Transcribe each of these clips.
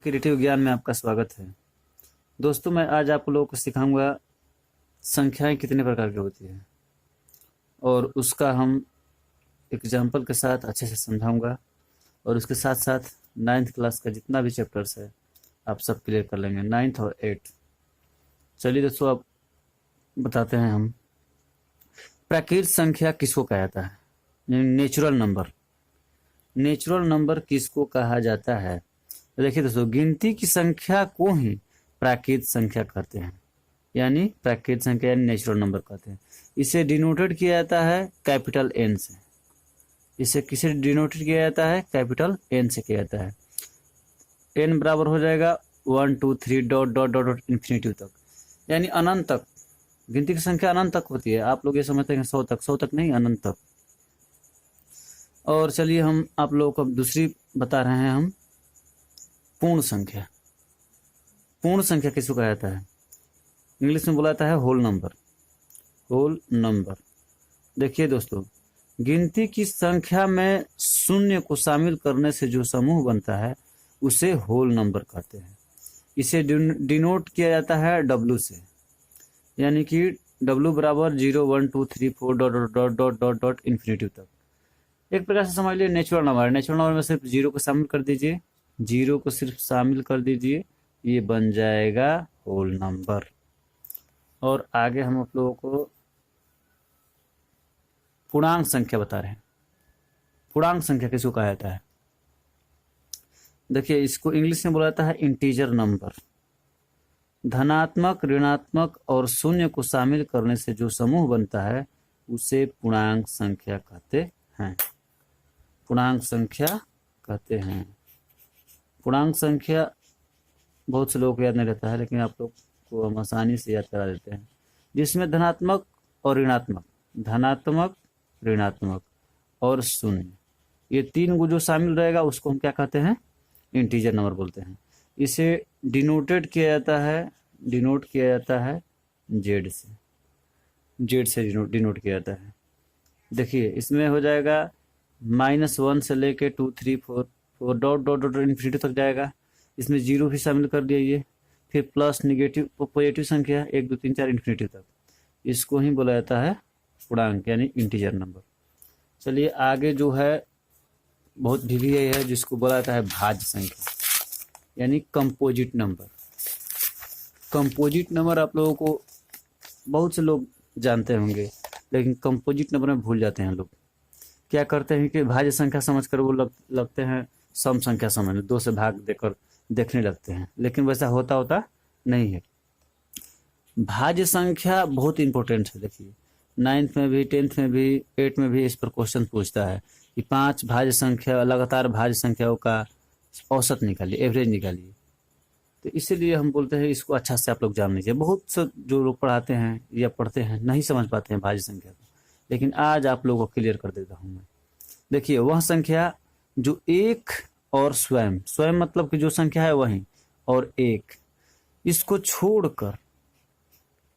Creative ज्ञान में आपका स्वागत है। दोस्तों, मैं आज आप लोगों को सिखाऊंगा संख्याएं कितने प्रकार की होती हैं और उसका हम एग्जाम्पल के साथ अच्छे से समझाऊंगा और उसके साथ साथ 9th क्लास का जितना भी चैप्टर्स है आप सब क्लियर कर लेंगे, 9th और 8th। चलिए दोस्तों, अब बताते हैं हम प्राकृत संख्या किसको कहा जाता है। Natural number. नेचुरल नंबर किसको कहा जाता है? तो देखिए दोस्तों, गिनती की संख्या को ही प्राकृत संख्या कहते हैं, यानी प्राकृत संख्या यानी नेचुरल नंबर कहते हैं। इसे डिनोटेड किया जाता है कैपिटल एन से। इसे किसे डिनोटेड किया जाता है? कैपिटल एन से किया जाता है। एन बराबर हो जाएगा 1 2 3 dot dot dot dot infinity तक, यानी अनंत तक। गिनती की संख्या अनंत तक होती है। आप लोग ये समझते हैं 100 तक, 100 तक नहीं, अनंत तक। और चलिए हम आप लोगों को दूसरी बता रहे हैं हम, पूर्ण संख्या। पूर्ण संख्या किसको कहा जाता है? इंग्लिश में बोला जाता है होल नंबर। Whole number. देखिए दोस्तों, गिनती की संख्या में शून्य को शामिल करने से जो समूह बनता है उसे होल नंबर कहते हैं। इसे डिनोट किया जाता है डब्ल्यू से, यानी कि डब्ल्यू बराबर 0 1 2 3 4 dot dot dot dot dot infinity तक। एक प्रकार से समझ लीजिए नेचुरल नंबर। नेचुरल नंबर में सिर्फ 0 को शामिल कर दीजिए, 0 को सिर्फ शामिल कर दीजिए, ये बन जाएगा होल नंबर। और आगे हम आप लोगों को पूर्णांक संख्या बता रहे हैं। पूर्णांक संख्या किसको कहा जाता है? देखिए, इसको इंग्लिश में बोला जाता है इंटीजर नंबर। धनात्मक, ऋणात्मक और शून्य को शामिल करने से जो समूह बनता है उसे पूर्णांक संख्या कहते हैं। पूर्णांक संख्या कहते हैं। पूर्णांक संख्या बहुत से लोगों को याद नहीं रहता है, लेकिन आप लोग को हम आसानी से याद करा देते हैं। जिसमें धनात्मक और ऋणात्मक, धनात्मक, ऋणात्मक और शून्य, ये तीन को जो शामिल रहेगा उसको हम क्या कहते हैं? इंटीजर नंबर बोलते हैं। इसे डिनोटेड किया जाता है, डिनोट किया जाता है जेड से। जेड से डिनोट किया जाता है। देखिए, इसमें हो जाएगा -1 से लेके 2 3 4 4 डॉट डॉट डॉट इन्फिनिटी तक जाएगा। इसमें 0 भी शामिल कर दिए, फिर प्लस, निगेटिव, पॉजिटिव संख्या 1 2 3 4 इन्फिनिटी तक। इसको ही बोला जाता है पूर्णांक यानी इंटीजर नंबर। चलिए आगे जो है बहुत भी है जिसको बोला जाता है भाज्य संख्या यानी कंपोजिट नंबर। कंपोजिट नंबर आप लोगों को बहुत से लोग जानते होंगे, लेकिन कंपोजिट नंबर में भूल जाते हैं लोग। क्या करते हैं कि भाज्य संख्या समझकर वो लगते हैं सम संख्या समझ, 2 से भाग देकर देखने लगते हैं, लेकिन वैसा होता नहीं है। भाज्य संख्या बहुत इंपॉर्टेंट है। देखिए, 9th में भी, 10th में भी, 8th में भी इस पर क्वेश्चन पूछता है कि 5 भाज्य संख्या, लगातार भाज्य संख्याओं का औसत निकालिए, एवरेज निकालिए। तो इसीलिए हम बोलते हैं इसको अच्छा से आप लोग जान लीजिए। बहुत से जो लोग पढ़ाते हैं या पढ़ते हैं नहीं समझ पाते हैं भाज्य संख्या को, लेकिन आज आप लोगों को क्लियर कर देता हूँ मैं। देखिए, वह संख्या जो एक और स्वयं, स्वयं मतलब कि जो संख्या है वही, और एक, इसको छोड़कर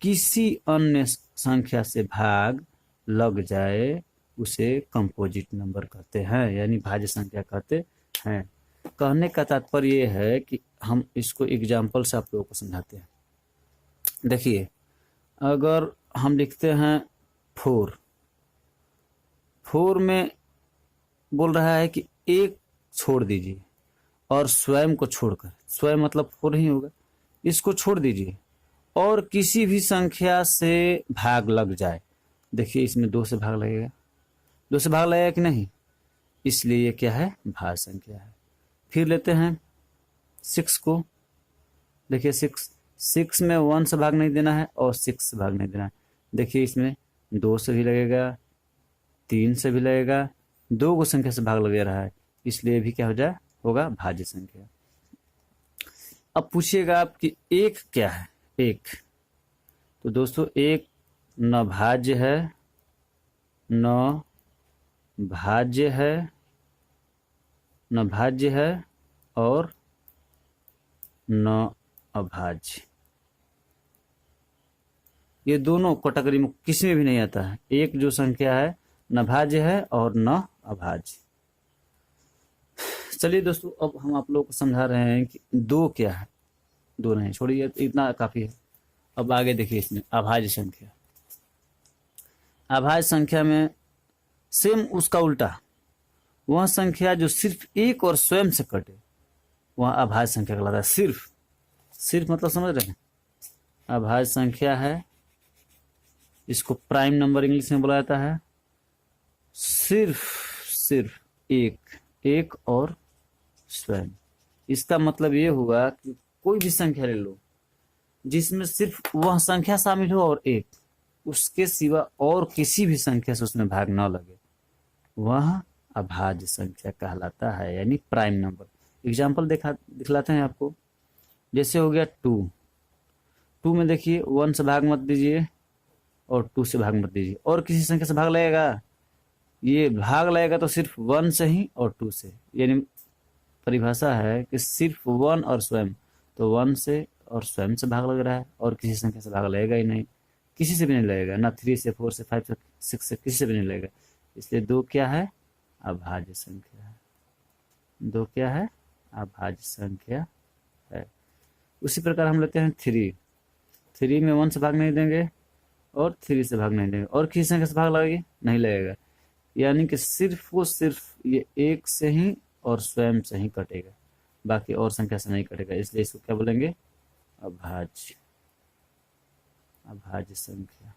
किसी अन्य संख्या से भाग लग जाए उसे कंपोजिट नंबर कहते हैं, यानी भाज्य संख्या कहते हैं। कहने का तात्पर्य ये है कि हम इसको एग्जाम्पल से आप लोगों को समझाते हैं। देखिए, अगर हम लिखते हैं 4 में बोल रहा है कि एक छोड़ दीजिए और स्वयं को छोड़कर, स्वयं मतलब 4 ही होगा, इसको छोड़ दीजिए और किसी भी संख्या से भाग लग जाए। देखिए, इसमें 2 से भाग लगेगा, 2 से भाग लगेगा कि नहीं, इसलिए ये क्या है? भाज्य संख्या है। फिर लेते हैं 6 को। देखिए, 6 में 1 से भाग नहीं देना है और 6 से भाग नहीं देना है। देखिए, इसमें 2 से भी लगेगा, 3 से भी लगेगा, 2 को संख्या से भाग लगे रहा है, इसलिए भी क्या हो जाए? होगा भाज्य संख्या। अब पूछिएगा आप कि एक क्या है? एक, तो दोस्तों एक न भाज्य है, न भाज्य है, न भाज्य है और न अभाज्य। ये दोनों कैटेगरी में किसी में भी नहीं आता है। एक जो संख्या है न भाज्य है और न अभाज्य। चलिए दोस्तों, अब हम आप लोगों को समझा रहे हैं कि दो क्या है। दो नहीं, छोड़िए, इतना काफ़ी है। अब आगे देखिए, इसमें अभाज्य संख्या। अभाज्य संख्या में सेम उसका उल्टा, वह संख्या जो सिर्फ एक और स्वयं से कटे वह अभाज्य संख्या कहलाता है। सिर्फ सिर्फ मतलब समझ रहे हैं, अभाज्य संख्या है, इसको प्राइम नंबर इंग्लिश में बोला जाता है। सिर्फ सिर्फ एक और स्वयं। इसका मतलब ये हुआ कि कोई भी संख्या ले लो जिसमें सिर्फ वह संख्या शामिल हो और एक, उसके सिवा और किसी भी संख्या से उसमें भाग न लगे, वह अभाज्य संख्या कहलाता है, यानी प्राइम नंबर। एग्जाम्पल दिखलाते हैं आपको। जैसे हो गया 2 में देखिए 1 से भाग मत दीजिए और 2 से भाग मत दीजिए, और किसी संख्या से भाग लगेगा? ये भाग लगेगा तो सिर्फ 1 से ही और 2 से। यानी परिभाषा है कि सिर्फ 1 और स्वयं, तो 1 से और स्वयं से भाग लग रहा है, और किसी संख्या से भाग लगेगा ही नहीं, किसी से भी नहीं लगेगा, ना 3 से 4 से 5 से 6 से, किसी से भी नहीं लगेगा। इसलिए 2 क्या है? अभाज्य संख्या है। 2 क्या है? अभाज्य संख्या है। उसी प्रकार हम लेते हैं 3 में 1 से भाग नहीं देंगे और 3 से भाग नहीं देंगे, और किसी संख्या से भाग लगेगी? नहीं लगेगा। यानी कि सिर्फ ये 1 से ही और स्वयं से ही कटेगा, बाकी और संख्या से नहीं कटेगा। इसलिए इसको क्या बोलेंगे? अभाज्य संख्या।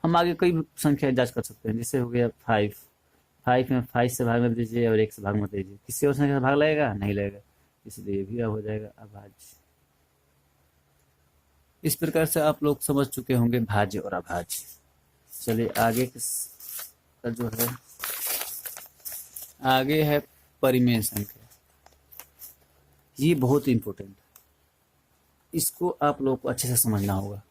हम आगे कई संख्या जांच कर सकते हैं। जैसे हो गया 5 में 5 से भाग मत दीजिए और 1 से भाग मत दीजिए, किसी और संख्या से भाग लगेगा? नहीं लगेगा, इसलिए ये भी अब हो जाएगा अभाज्य। इस प्रकार से आप लोग समझ चुके होंगे भाज्य और अभाज्य। चलिए आगे का जो है, आगे है परिमेय संख्या। ये बहुत इंपॉर्टेंट है, इसको आप लोगों को अच्छे से समझना होगा।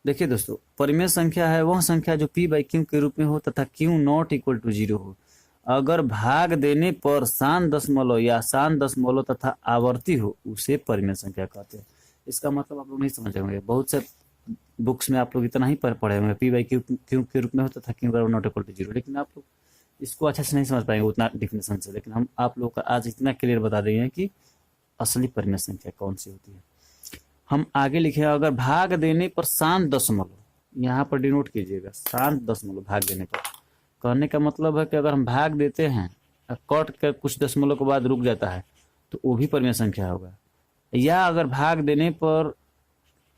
देखिए दोस्तों, परिमेय संख्या है वह संख्या जो p/q के रूप में हो तथा q ≠ 0 हो। अगर भाग देने पर शांत दशमलव या शांत दशमलव तथा आवर्ती हो, उसे परिमेय संख्या कहते हैं। इसका मतलब आप लोग नहीं समझ होंगे, बहुत से बुक्स में आप लोग इतना ही पढ़े होंगे, p/q के रूप में हो तथा q ≠ 0, लेकिन आप लोग इसको अच्छे से नहीं समझ पाएंगे उतना डिफिनेशन से। लेकिन हम आप लोग का आज इतना क्लियर बता देंगे कि असली परिमेय संख्या कौन सी होती है। हम आगे लिखे, अगर भाग देने पर शांत दशमलव, यहाँ पर डिनोट कीजिएगा, शांत दशमलव भाग देने पर। कहने का मतलब है कि अगर हम भाग देते हैं, कट कर कुछ दशमलव के बाद रुक जाता है, तो वो भी परिमेय संख्या होगा। या अगर भाग देने पर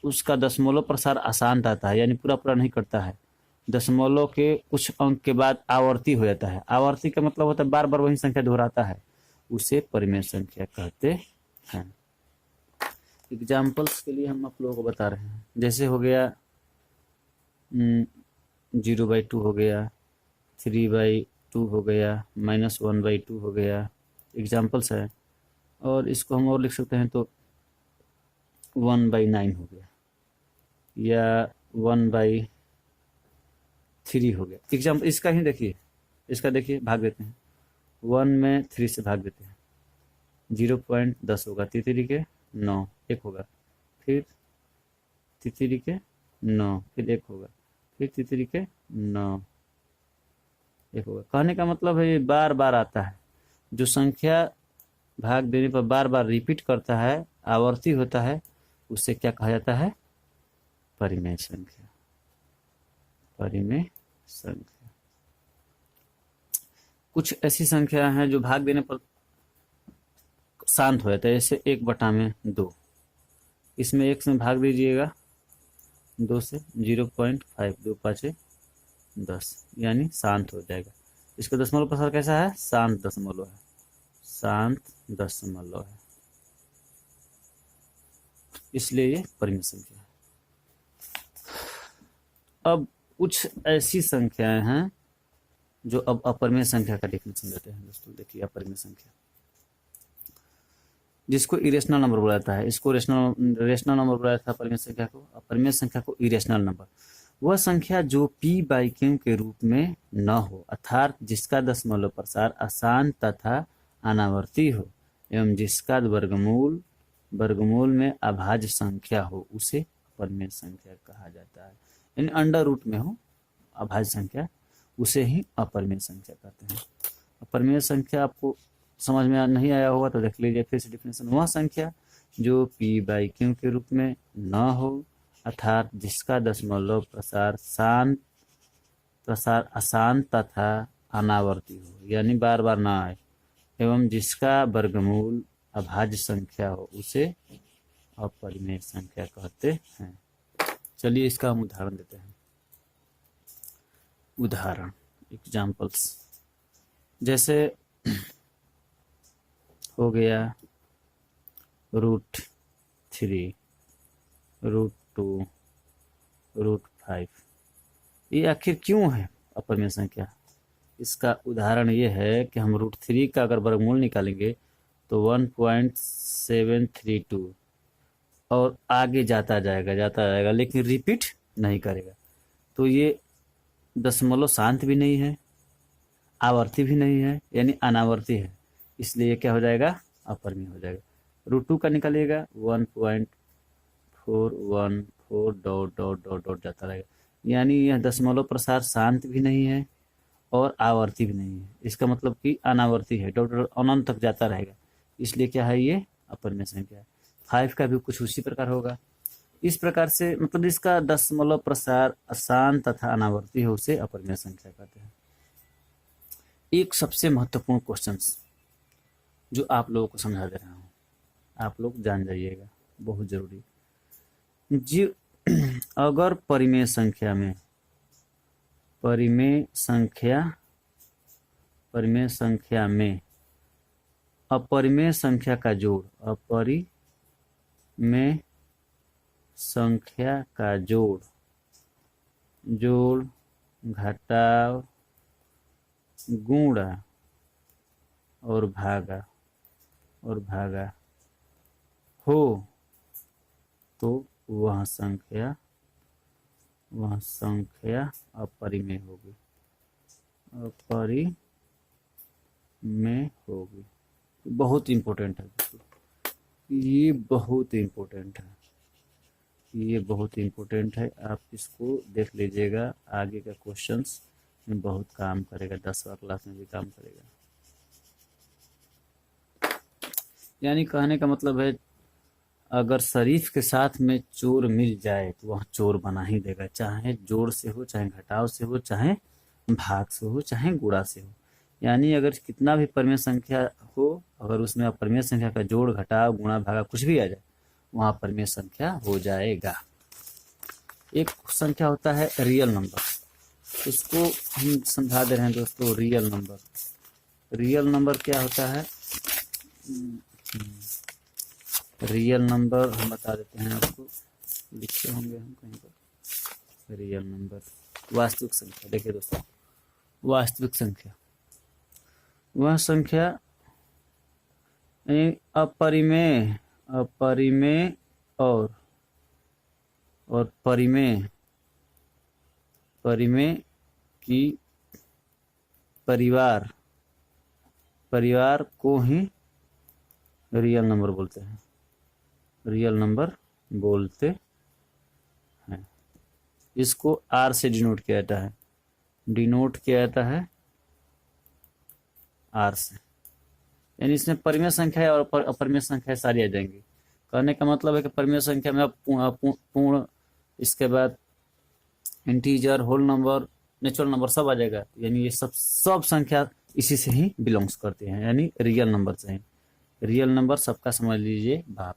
उसका दशमलव प्रसार अशांत आता है, यानी पूरा पूरा नहीं कटता है, दशमलव के कुछ अंक के बाद आवर्ती हो जाता है। आवर्ती का मतलब होता है बार बार वही संख्या दोहराता है, उसे परिमेय संख्या कहते हैं। एग्जाम्पल्स के लिए हम आप लोगों को बता रहे हैं। जैसे हो गया 0/2 हो गया, 3/2 हो गया, -1/2 हो गया, एग्जाम्पल्स है। और इसको हम और लिख सकते हैं तो 1/9 हो गया, या 1/3 हो गया। एग्जाम्पल इसका ही देखिए, इसका देखिए, भाग देते हैं। 1 में 3 से भाग देते हैं, 0.10 होगा, 3 के 9, 1 होगा, फिर 3 के 9, फिर 1 होगा, फिर 3 के 9, 1 होगा। कहने का मतलब है ये बार बार आता है। जो संख्या भाग देने पर बार बार रिपीट करता है, आवर्ती होता है, उसे क्या कहा जाता है? परिमेय संख्या। परिमेय संख्या। कुछ ऐसी संख्या हैं जो भाग देने पर शांत हो जाता है, जैसे 1/2। इसमें 1 से भाग दीजिएगा 2 से, 0.5, 2 5 10, यानी शांत हो जाएगा। इसका दशमलव प्रसार कैसा है? शांत दशमलव है, शांत दशमलव है, इसलिए ये परिमेय संख्या है। अब कुछ ऐसी संख्याएं हैं जो अब अपरिमेय संख्या का डेफिनेशन देते हैं। दोस्तों देखिए, अपरिमेय संख्या जिसको इरेशनल नंबर बोला जाता है, इसको रेशनल नंबर बोला जाता है अपरिमेय संख्या को। अपरिमेय संख्या को इरेशनल नंबर वह संख्या जो p/q के रूप में न हो, अर्थात जिसका दशमलव प्रसार अशांत तथा अनावर्ती हो, एवं जिसका वर्गमूल में अभाज्य संख्या हो, उसे अपरिमेय संख्या कहा जाता है। यानी अंडर रूट में हो अभाज्य संख्या, उसे ही अपरिमेय संख्या कहते हैं। अपरिमेय संख्या आपको समझ में नहीं आया होगा तो देख लीजिए फिर से डिफिनेशन। वह संख्या जो p/q के रूप में न हो, अर्थात जिसका दशमलव प्रसार अशांत तथा अनावर्ती हो, यानी बार बार ना आए, एवं जिसका वर्गमूल अभाज्य संख्या हो, उसे अपरिमेय संख्या कहते हैं। चलिए इसका हम उदाहरण देते हैं। उदाहरण एग्जाम्पल्स, जैसे हो गया √3, √2, √5। ये आखिर क्यों है अपरिमेय संख्या? इसका उदाहरण ये है कि हम √3 का अगर वर्गमूल निकालेंगे तो 1.732 और आगे जाता जाएगा लेकिन रिपीट नहीं करेगा। तो ये दशमलव शांत भी नहीं है, आवर्ती भी नहीं है, यानी अनावर्ती है, इसलिए क्या हो जाएगा? अपरिमेय हो जाएगा। √2 का निकालिएगा 1.414 ... जाता रहेगा, यानी यह दशमलव प्रसार शांत भी नहीं है और आवर्ती भी नहीं है। इसका मतलब कि अनावर्ती है, अनंत तक जाता रहेगा, इसलिए क्या है? ये अपरिमेय संख्या है। 5 का भी कुछ उसी प्रकार होगा। इस प्रकार से मतलब इसका दशमलव प्रसार अशांत तथा अनावर्ती है, उसे अपरिमेय संख्या कहते हैं। एक सबसे महत्वपूर्ण क्वेश्चन जो आप लोगों को समझा दे रहा हूँ, आप लोग जान जाइएगा, बहुत जरूरी जी। अगर परिमेय संख्या में अपरिमेय संख्या का जोड़, अपरिमेय संख्या का जोड़ घटाव गुणा और भागा हो तो वह संख्या अपरिमेय होगी। बहुत इम्पोर्टेंट है, ये बहुत इम्पोर्टेंट है। आप इसको देख लीजिएगा, आगे का क्वेश्चंस में बहुत काम करेगा, 10वीं क्लास में भी काम करेगा। यानी कहने का मतलब है, अगर शरीफ के साथ में चोर मिल जाए तो वह चोर बना ही देगा, चाहे जोड़ से हो, चाहे घटाव से हो, चाहे भाग से हो, चाहे गुणा से हो। यानी अगर कितना भी परिमेय संख्या हो, अगर उसमें अपरिमेय संख्या का जोड़, घटाव, गुणा, भागा कुछ भी आ जाए, वहाँ परिमेय संख्या हो जाएगा। एक संख्या होता है रियल नंबर, उसको हम समझा दे रहे हैं दोस्तों। रियल नंबर क्या होता है? रियल नंबर हम बता देते हैं आपको, लिखे होंगे हम कहीं पर। रियल नंबर वास्तविक संख्या। देखिए दोस्तों, वास्तविक संख्या वह संख्या अपरिमेय और परिमेय की परिवार को ही रियल नंबर बोलते हैं। इसको R से डिनोट किया जाता है, R से। यानी इसमें परिमेय संख्या और अपरिमेय संख्या सारी आ जाएंगी। कहने का मतलब है कि परिमेय संख्या में पूर्ण, इसके बाद integer, whole number, natural number सब आ जाएगा। यानी ये सब संख्या इसी से ही बिलोंग्स करते हैं, यानी रियल नंबर से ही। रियल नंबर सबका समझ लीजिए बाप